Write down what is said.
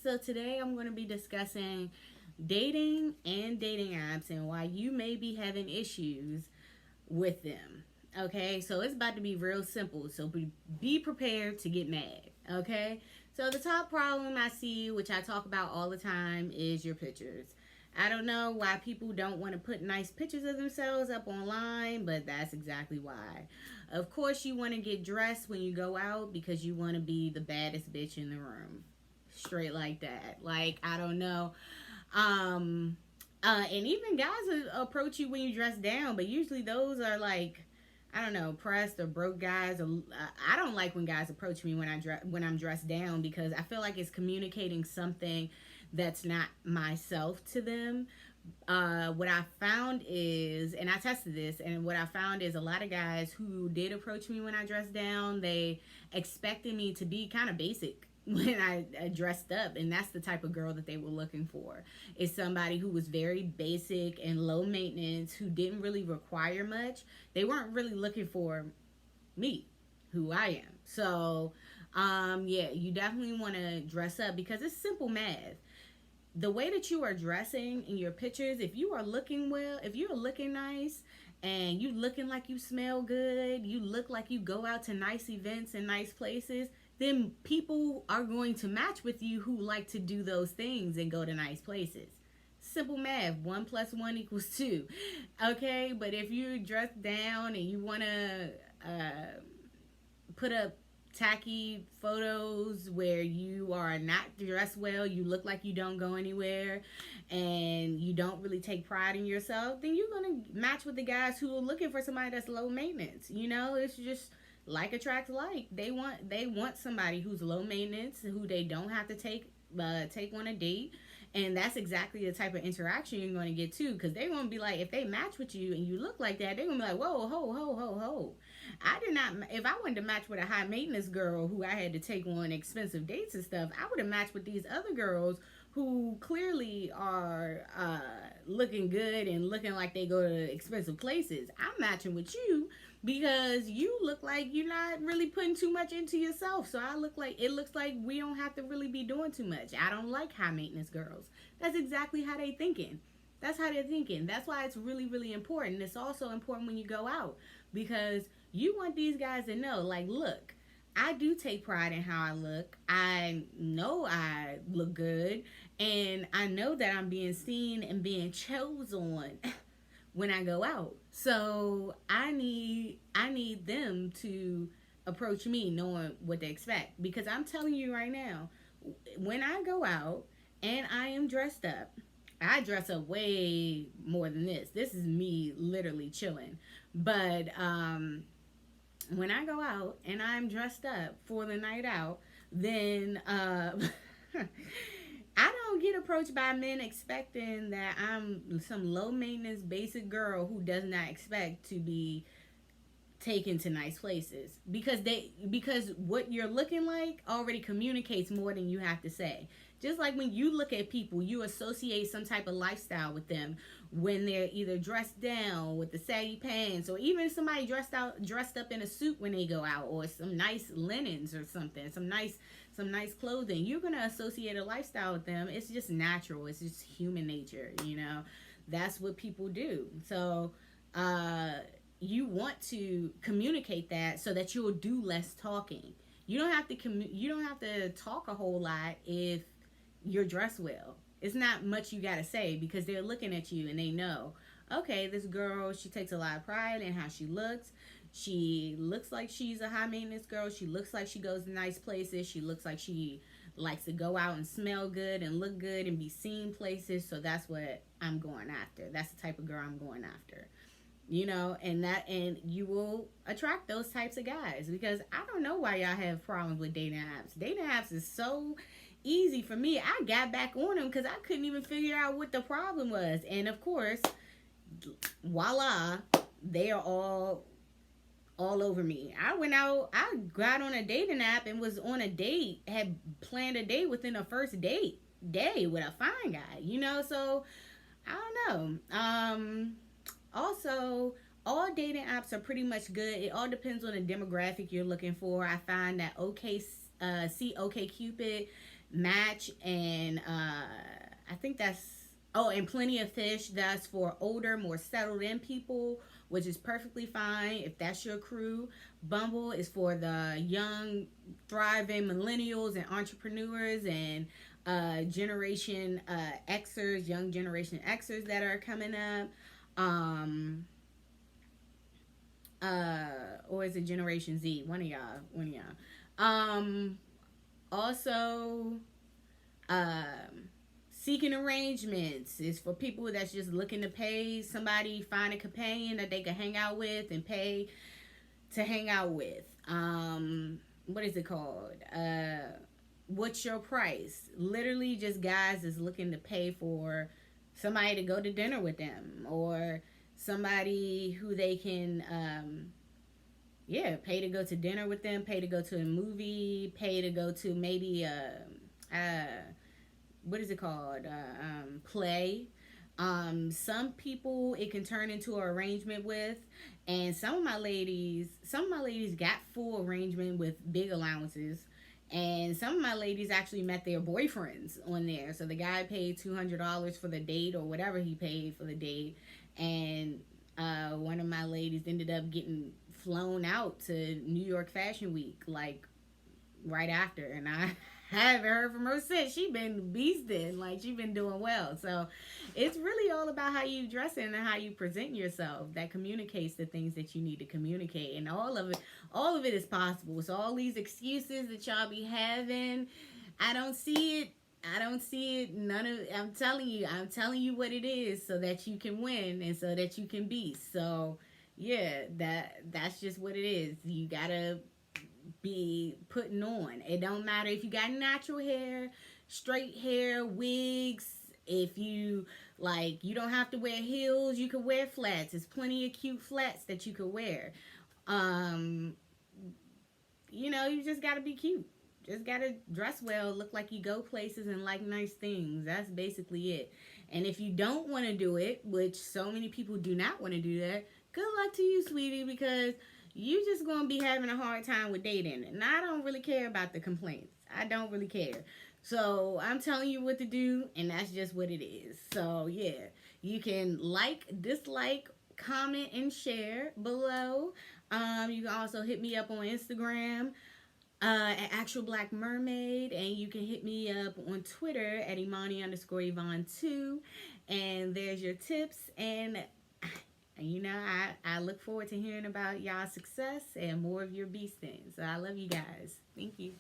So today I'm going to be discussing dating and dating apps and why you may be having issues with them. Okay, so it's about to be real simple. So be prepared to get mad. Okay, so the top problem I see, which I talk about all the time, is your pictures. I don't know why people don't want to put nice pictures of themselves up online, but that's exactly why. Of course, you want to get dressed when you go out because you want to be the baddest bitch in the room. Straight like that. Like, I don't know. Um, and even guys will approach you when you dress down, but usually those are like, I don't know, pressed or broke guys. Or I don't like when guys approach me when I'm dressed down because I feel like it's communicating something that's not myself to them. What I found is, and I tested this, and what I found is a lot of guys who did approach me when I dressed down, they expected me to be kind of basic when I dressed up, and that's the type of girl that they were looking for. Is somebody who was very basic and low maintenance, who didn't really require much. They weren't really looking for me, who I am. So, yeah, you definitely want to dress up because it's simple math. The way that you are dressing in your pictures, if you are looking well, if you're looking nice and you looking like you smell good, you look like you go out to nice events and nice places, then people are going to match with you who like to do those things and go to nice places. Simple math. 1 plus 1 equals 2. Okay, but if you dress down and you want to put up tacky photos where you are not dressed well, you look like you don't go anywhere, and you don't really take pride in yourself, then you're gonna match with the guys who are looking for somebody that's low maintenance. You know, it's just like attracts like. They want somebody who's low maintenance, who they don't have to take on a date. And that's exactly the type of interaction you're going to get too, because they're going to be like, if they match with you and you look like that, they're going to be like, whoa, ho, ho, ho, ho. I did not, if I wanted to match with a high maintenance girl who I had to take on expensive dates and stuff, I would have matched with these other girls who clearly are looking good and looking like they go to expensive places. I'm matching with you because you look like you're not really putting too much into yourself. So it looks like we don't have to really be doing too much. I don't like high maintenance girls. That's exactly how they thinking. That's how they're thinking. That's why it's really, really important. It's also important when you go out because you want these guys to know, like, look, I do take pride in how I look. I know I look good, and I know that I'm being seen and being chosen when I go out. So I need them to approach me knowing what they expect, because I'm telling you right now, when I go out and I am dressed up, I dress up way more than this. This is me literally chilling. But when I go out and I'm dressed up for the night out, then I don't get approached by men expecting that I'm some low maintenance basic girl who does not expect to be taken to nice places, because what you're looking like already communicates more than you have to say. Just like when you look at people, you associate some type of lifestyle with them when they're either dressed down with the saggy pants, or even somebody dressed up in a suit when they go out, or some nice linens or something, some nice clothing. You're gonna associate a lifestyle with them. It's just natural. It's just human nature. That's what people do. So you want to communicate that so that you'll do less talking. You don't have to talk a whole lot if you're dressed well. It's not much you gotta say, because they're looking at you and they know, okay, this girl, she takes a lot of pride in how she looks. She looks like she's a high maintenance girl. She looks like she goes to nice places. She looks like she likes to go out and smell good and look good and be seen places. So that's what I'm going after. That's the type of girl I'm going after. And you will attract those types of guys, because I don't know why y'all have problems with dating apps. Dating apps is so easy for me. I got back on them because I couldn't even figure out what the problem was. And of course, voila, they are all over me. I got on a dating app and was on a date, had planned a date within the first day with a fine guy, so I don't know. Also, all dating apps are pretty much good. It all depends on the demographic you're looking for. I find that see OkCupid, Match, and I think that's, oh, and Plenty of Fish. That's for older, more settled in people, which is perfectly fine if that's your crew. Bumble is for the young, thriving millennials and entrepreneurs and generation Xers, young generation Xers that are coming up. Um, or is it Generation Z? One of y'all. One of y'all. Also, um, seeking arrangements is for people that's just looking to pay somebody, find a companion that they can hang out with and pay to hang out with. What is it called? What's your price? Literally, just guys is looking to pay for somebody to go to dinner with them, or somebody who they can yeah, pay to go to dinner with them, pay to go to a movie, pay to go to maybe what is it called, play. Some people it can turn into an arrangement with, and some of my ladies got full arrangement with big allowances, and some of my ladies actually met their boyfriends on there. So the guy paid $200 for the date or whatever he paid for the date, and one of my ladies ended up getting flown out to New York Fashion Week like right after, and I haven't heard from her since. She been beasting, like she been doing well. So it's really all about how you dress and how you present yourself that communicates the things that you need to communicate, and all of it is possible. So all these excuses that y'all be having, I don't see it. I don't see it. None of. I'm telling you what it is, so that you can win and so that you can beat. So yeah, that's just what it is. You gotta be putting on. It don't matter if you got natural hair, straight hair, wigs. If you like, you don't have to wear heels. You can wear flats. There's plenty of cute flats that you could wear. Um, you just gotta be cute. Just gotta dress well, look like you go places, and like nice things. That's basically it. And if you don't want to do it, which so many people do not want to do that, good luck to you, sweetie, because you just gonna be having a hard time with dating. And I don't really care about the complaints. I don't really care. So I'm telling you what to do, and that's just what it is. So yeah, you can like, dislike, comment, and share below. You can also hit me up on Instagram at Actual Black Mermaid, and you can hit me up on Twitter at Imani_Yvonne2. And there's your tips, and I look forward to hearing about y'all's success and more of your beasting. So I love you guys. Thank you.